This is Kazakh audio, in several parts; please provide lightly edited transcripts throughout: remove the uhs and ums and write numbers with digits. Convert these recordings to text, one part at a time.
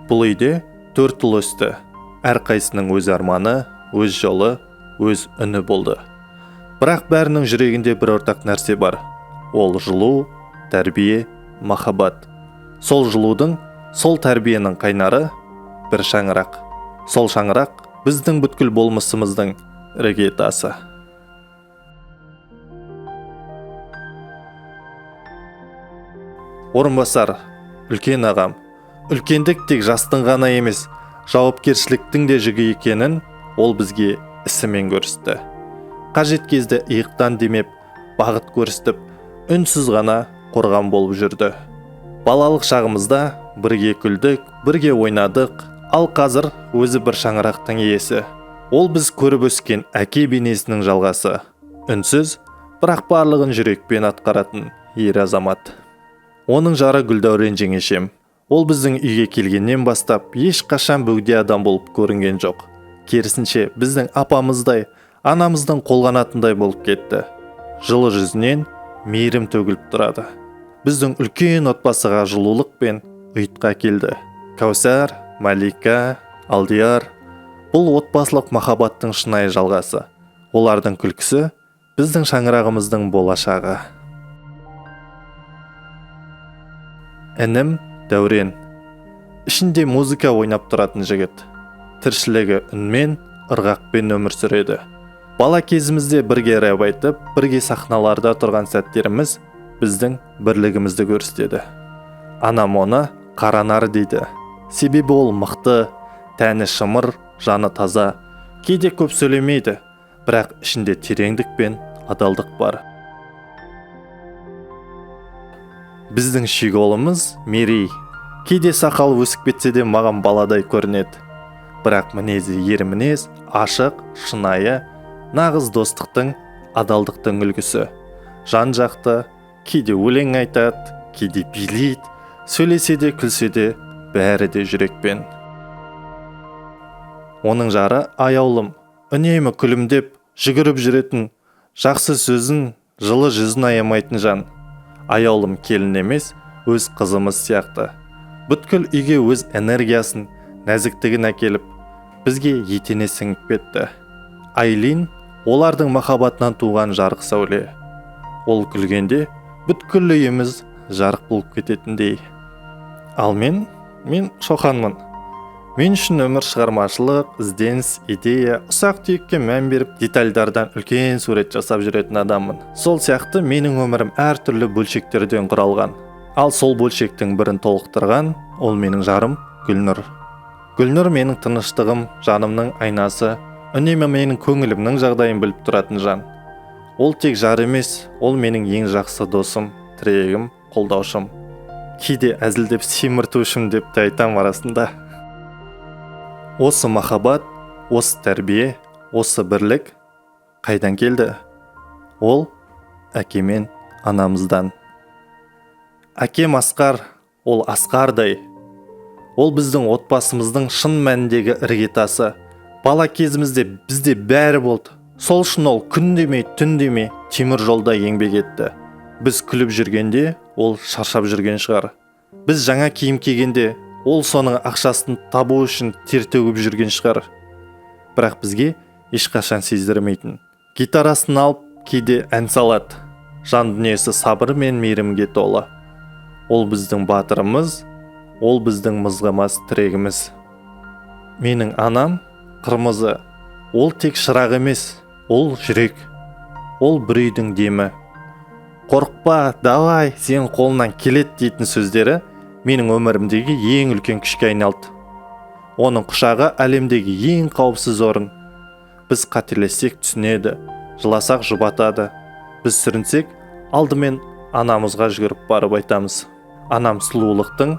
Бұл үйде 4 ұл өсті. Әрқайсының өз арманы, өз жолы, өз үні болды. Бірақ бәрінің жүрегінде бір ортақ нәрсе бар. Ол жылу, тәрбие, махаббат. Сол жылудың, сол тәрбиенің қайнары бір шаңырақ. Сол шаңырақ біздің бүткіл болмысымыздың іргетасы. Орынбасар, үлкен ағам, үлкендік тек жастың ғана емес, жауапкершіліктің де жүгі екенін ол бізге ісімен көрсетті. Қажет кезде иықтан демеп, бағыт көрсетіп, үнсіз ғана қорған болып жүрді. Балалық шағымызда бірге күлдік, бірге ойнадық, ал қазір өзі бір шаңырақтың иесі. Ол біз көріп өскен әке бейнесінің жалғасы. Үнсіз, бірақ барлығын жүрекпен атқаратын ер азамат. Оның жары Гүлдәурен жеңешем. Ол біздің үйге келгеннен бастап ешқашан бөгде адам болып көрінген жоқ. Керісінше біздің апамыздай, анамыздың қолғанатындай болып кетті. Жылы жүзінен мейірім төгіліп тұрады. Біздің үлкен отбасыға жылулық пен ұйытқа келді. Кәусар, Малика, Алдияр. Бұл отбасылық махаббаттың шынайы жалғасы. Олардың күлкісі біздің шаңырағымыздың болашағы. Інім Дәурен. Ішінде музыка ойнап тұратын жігіт. Тіршілігі үнмен, ырғақпен өмір сүреді. Бала кезімізде бірге рэп айтып, бірге сахналарда тұрған сәттеріміз біздің бірлігімізді көрсетеді. Анам оны Қаранар дейді. Себебі ол мықты, тәні шымыр, жаны таза. Кейде көп сөйлемейді, бірақ ішінде тереңдік пен адалдық бар. Біздің шүйік ұлымыз Мерей. Кейде сақал өсіп кетсе де маған баладай көрінеді. Бірақ мінезі ер мінез, ашық, шынайы, нағыз достықтың, адалдықтың үлгісі. Жан-жақты, кейде өлең айтады, кейде билейді, сөйлесе де күлсе де бәрі де жүрекпен. Оның жары аяулым, үнемі күлімдеп, жүгіріп жүретін, жақсы сөзін, жылы жүзін аямайтын жан. Аяулым келін емес, өз қызымыз сияқты. Бүткіл үйге өз энергиясын, нәзіктігін әкеліп, бізге етене сіңіп кетті. Айлин олардың махаббатынан туған жарық сәуле. Ол күлгенде бүткіл үйіміз жарық болып кететіндей. Ал мен Шоханмын. Мен үшін өмір шығармашылық, ізденіс, идея, ұсақ түйекке мән беріп, детальдардан үлкен сурет жасап жүретін адаммын. Сол сияқты менің өмірім әртүрлі бөлшектерден құралған. Ал сол бөлшектің бірін толықтырған, ол менің жарым Гүлнұр. Гүлнұр менің тыныштығым, жанымның айнасы, үнемі менің көңілімнің жағдайын біліп тұратын жан. Ол тек жар емес, ол менің ең жақсы досым, тірегім, қолдаушым. Кейде әзілдеп семіртушім деп те айтам арасында. Осы махаббат, осы тәрбие, осы бірлік қайдан келді? Ол әке мен анамыздан. Әкем Асқар, ол Асқардай. Ол біздің отбасымыздың шын мәніндегі іргетасы. Бала кезімізде бізде бәрі болды. Сол үшін ол күн демей, түн демей темір жолда еңбек етті. Біз күліп жүргенде, ол шаршап жүрген шығар. Біз жаңа киім кигенде, ол соның ақшасын табу үшін тер төгіп жүрген шығар. Бірақ бізге ешқашан сездірмейтін. Гитарасын алып, кейде ән салады. Жан дүниесі сабыр мен мейірімге толы. Ол біздің батырымыз, ол біздің мызғымас тірегіміз. Менің анам қырмызы. Ол тек шырақ емес, ол жүрек. Ол бір үйдің демі. Қорықпа, давай, сен қолынан келет дейтін сөздері менің өмірімдегі ең үлкен күшке айналды. Оның құшағы әлемдегі ең қауіпсіз орын. Біз қателессек түсінеді, жыласақ жұбатады. Біз сүрінсек, алдымен анамызға жүгіріп барып айтамыз. Анам сұлулықтың,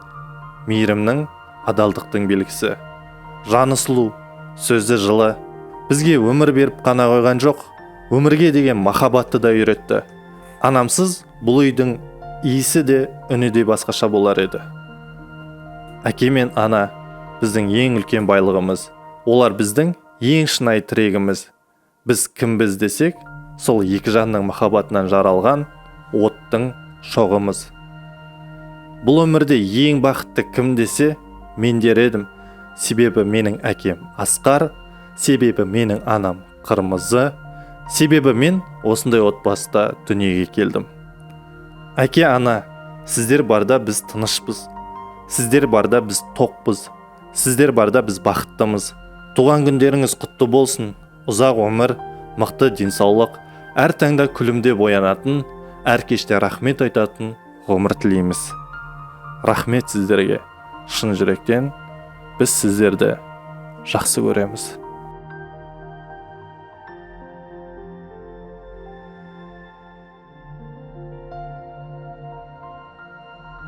мейірімнің, адалдықтың белгісі. Жаны сұлу, сөзі жылы. Бізге өмір беріп қана қойған жоқ, өмірге деген махаббатты да үйретті. Анамсыз бұл үйдің иісі де, үні де басқаша болар еді. Әке мен ана біздің ең үлкен байлығымыз. Олар біздің ең шынайы тірегіміз. Біз кімбіз десек, сол екі жанның махаббатынан жаралған оттың шоғымыз. Бұл өмірде ең бақытты кім десе, мен дер едім. Себебі менің әкем Асқар, себебі менің анам Қырмызы, себебі мен осындай отбасыда дүниеге келдім. Әке, ана, сіздер барда біз тынышпыз. Сіздер барда біз тоқпыз. Сіздер барда біз бақыттымыз. Туған күндеріңіз құтты болсын. Ұзақ өмір, мықты денсаулық, әр таңда күлімдеп оянатын, әр кеште рахмет айтатын ғұмыр тілейміз. Рахмет сіздерге. Шын жүректен біз сіздерді жақсы көреміз.